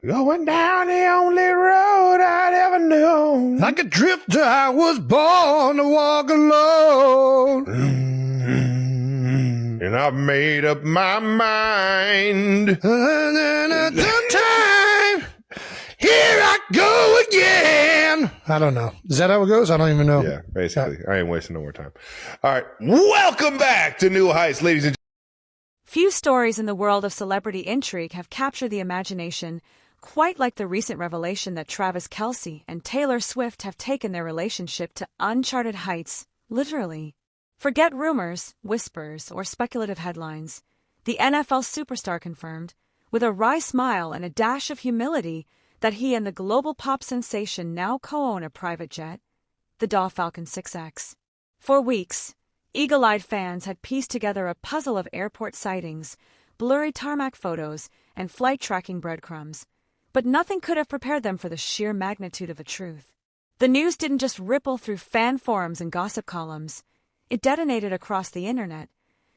Going down the only road I'd ever known. Like a drifter, I was born to walk alone. And I've made up my mind. And then at the time, here I go again. I don't know. Is that how it goes? I don't even know. Yeah, basically. I ain't wasting no more time. All right. Welcome back to New Heights, ladies and Few stories in the world of celebrity intrigue have captured the imagination quite like the recent revelation that Travis Kelce and Taylor Swift have taken their relationship to uncharted heights, literally. Forget rumors, whispers, or speculative headlines. The NFL superstar confirmed, with a wry smile and a dash of humility, that he and the global pop sensation now co-own a private jet, the DAW Falcon 6X. For weeks, eagle-eyed fans had pieced together a puzzle of airport sightings, blurry tarmac photos, and flight tracking breadcrumbs. But nothing could have prepared them for the sheer magnitude of the truth. The news didn't just ripple through fan forums and gossip columns. It detonated across the internet,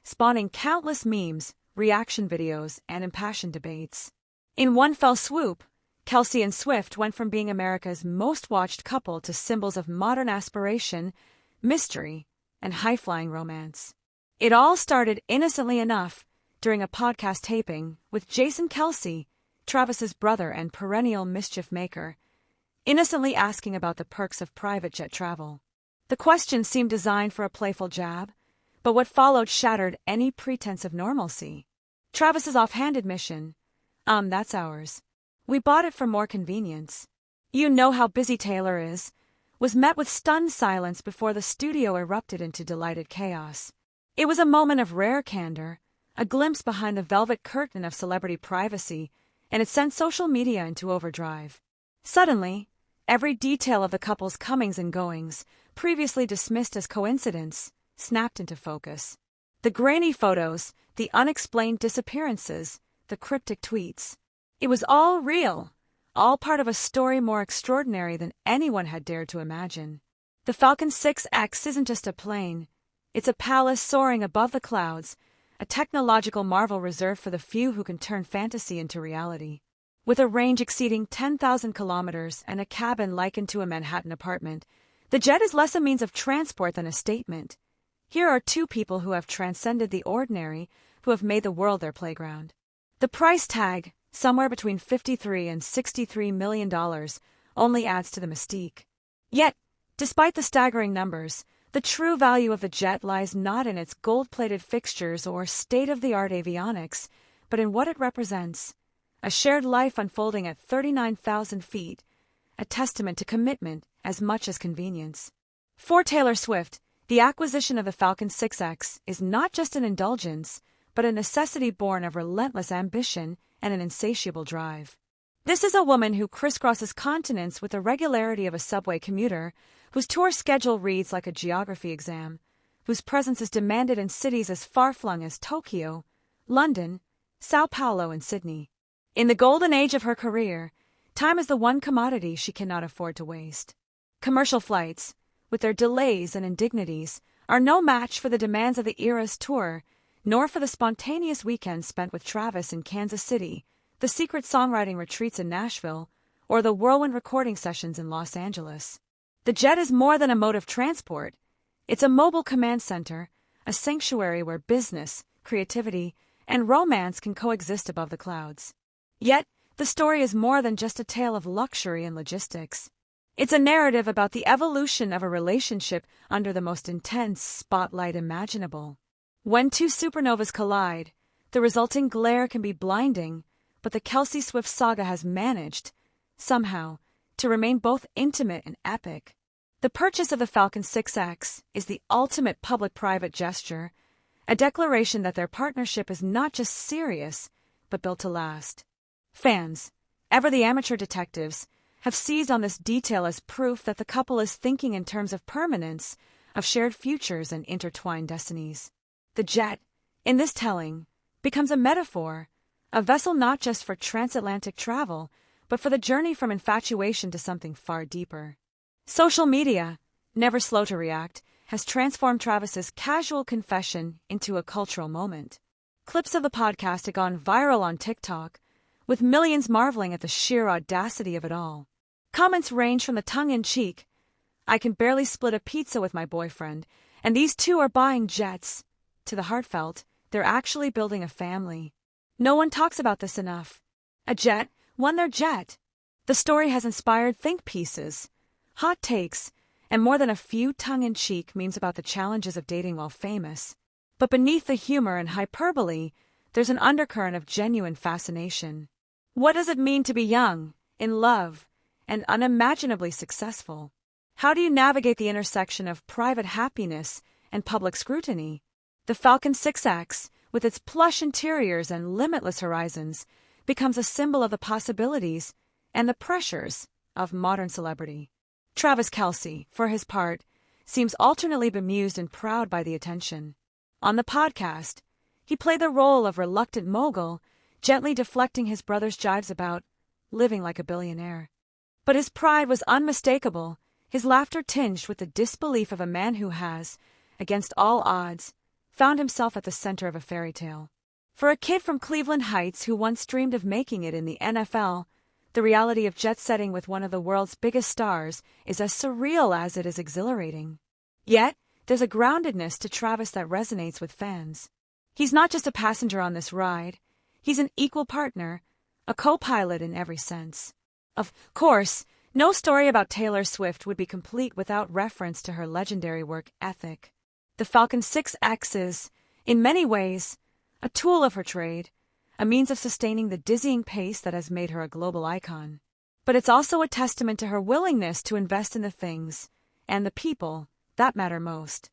spawning countless memes, reaction videos, and impassioned debates. In one fell swoop, Kelce and Swift went from being America's most-watched couple to symbols of modern aspiration, mystery, and high-flying romance. It all started innocently enough during a podcast taping with Jason Kelce, Travis's brother and perennial mischief maker, innocently asking about the perks of private jet travel. The question seemed designed for a playful jab, but what followed shattered any pretense of normalcy. Travis's offhand admission, that's ours. We bought it for more convenience. You know how busy Taylor is, was met with stunned silence before the studio erupted into delighted chaos. It was a moment of rare candor, a glimpse behind the velvet curtain of celebrity privacy, and it sent social media into overdrive. Suddenly, every detail of the couple's comings and goings, previously dismissed as coincidence, snapped into focus. The grainy photos, the unexplained disappearances, the cryptic tweets. It was all real, all part of a story more extraordinary than anyone had dared to imagine. The Falcon 6X isn't just a plane. It's a palace soaring above the clouds, a technological marvel reserved for the few who can turn fantasy into reality. With a range exceeding 10,000 kilometers and a cabin likened to a Manhattan apartment, the jet is less a means of transport than a statement. Here are two people who have transcended the ordinary, who have made the world their playground. The price tag, somewhere between $53 and $63 million, only adds to the mystique. Yet, despite the staggering numbers, the true value of the jet lies not in its gold-plated fixtures or state-of-the-art avionics, but in what it represents. A shared life unfolding at 39,000 feet, a testament to commitment as much as convenience. For Taylor Swift, the acquisition of the Falcon 6X is not just an indulgence, but a necessity born of relentless ambition and an insatiable drive. This is a woman who crisscrosses continents with the regularity of a subway commuter, whose tour schedule reads like a geography exam, whose presence is demanded in cities as far-flung as Tokyo, London, Sao Paulo, and Sydney. In the golden age of her career, time is the one commodity she cannot afford to waste. Commercial flights, with their delays and indignities, are no match for the demands of the era's tour, nor for the spontaneous weekends spent with Travis in Kansas City, the secret songwriting retreats in Nashville, or the whirlwind recording sessions in Los Angeles. The jet is more than a mode of transport. It's a mobile command center, a sanctuary where business, creativity, and romance can coexist above the clouds. Yet, the story is more than just a tale of luxury and logistics. It's a narrative about the evolution of a relationship under the most intense spotlight imaginable. When two supernovas collide, the resulting glare can be blinding, but the Kelce-Swift saga has managed, somehow, to remain both intimate and epic. The purchase of the Falcon 6X is the ultimate public-private gesture, a declaration that their partnership is not just serious, but built to last. Fans, ever the amateur detectives, have seized on this detail as proof that the couple is thinking in terms of permanence, of shared futures and intertwined destinies. The jet, in this telling, becomes a metaphor, a vessel not just for transatlantic travel, but for the journey from infatuation to something far deeper. Social media, never slow to react, has transformed Travis's casual confession into a cultural moment. Clips of the podcast had gone viral on TikTok, with millions marveling at the sheer audacity of it all. Comments range from the tongue-in-cheek, "I can barely split a pizza with my boyfriend, and these two are buying jets," to the heartfelt, "They're actually building a family. No one talks about this enough. A jet won their jet." The story has inspired think pieces, hot takes, and more than a few tongue-in-cheek memes about the challenges of dating while famous. But beneath the humor and hyperbole, there's an undercurrent of genuine fascination. What does it mean to be young, in love, and unimaginably successful? How do you navigate the intersection of private happiness and public scrutiny? The Falcon 6X, with its plush interiors and limitless horizons, becomes a symbol of the possibilities and the pressures of modern celebrity. Travis Kelce, for his part, seems alternately bemused and proud by the attention. On the podcast, he played the role of reluctant mogul, gently deflecting his brother's jibes about living like a billionaire. But his pride was unmistakable, his laughter tinged with the disbelief of a man who has, against all odds, found himself at the center of a fairy tale. For a kid from Cleveland Heights who once dreamed of making it in the NFL, the reality of jet-setting with one of the world's biggest stars is as surreal as it is exhilarating. Yet, there's a groundedness to Travis that resonates with fans. He's not just a passenger on this ride, he's an equal partner, a co-pilot in every sense. Of course, no story about Taylor Swift would be complete without reference to her legendary work ethic. The Falcon 6X is, in many ways, a tool of her trade, a means of sustaining the dizzying pace that has made her a global icon. But it's also a testament to her willingness to invest in the things and the people that matter most.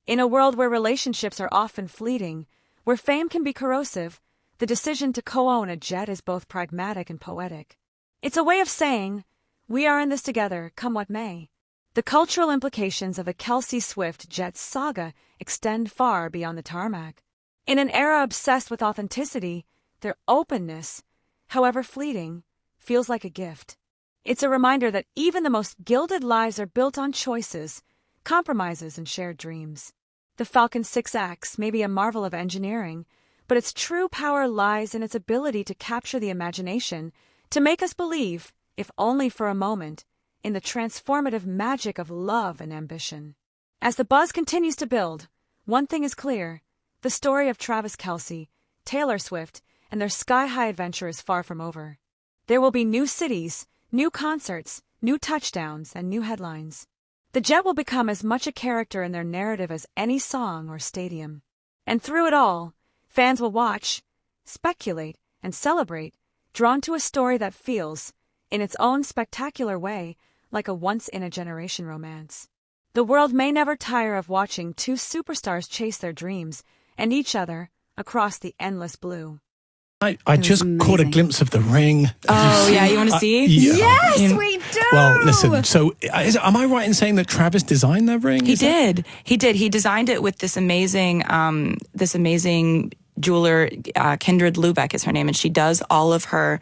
In a world where relationships are often fleeting, where fame can be corrosive, the decision to co-own a jet is both pragmatic and poetic. It's a way of saying, we are in this together, come what may. The cultural implications of the Kelce-Swift jet saga extend far beyond the tarmac. In an era obsessed with authenticity, their openness, however fleeting, feels like a gift. It's a reminder that even the most gilded lives are built on choices, compromises, and shared dreams. The Falcon 6X may be a marvel of engineering, but its true power lies in its ability to capture the imagination, to make us believe, if only for a moment, in the transformative magic of love and ambition. As the buzz continues to build, one thing is clear: the story of Travis Kelce, Taylor Swift, and their sky-high adventure is far from over. There will be new cities, new concerts, new touchdowns, and new headlines. The jet will become as much a character in their narrative as any song or stadium. And through it all, fans will watch, speculate, and celebrate, drawn to a story that feels, in its own spectacular way, like a once-in-a-generation romance. The world may never tire of watching two superstars chase their dreams and each other across the endless blue. I just caught a glimpse of the ring. Oh, yeah, you want to see? Yeah. Yes, we do. Well, listen, so am I right in saying that Travis designed that ring? He did. He designed it with this amazing jeweler, Kindred Lubeck is her name, and she does all of her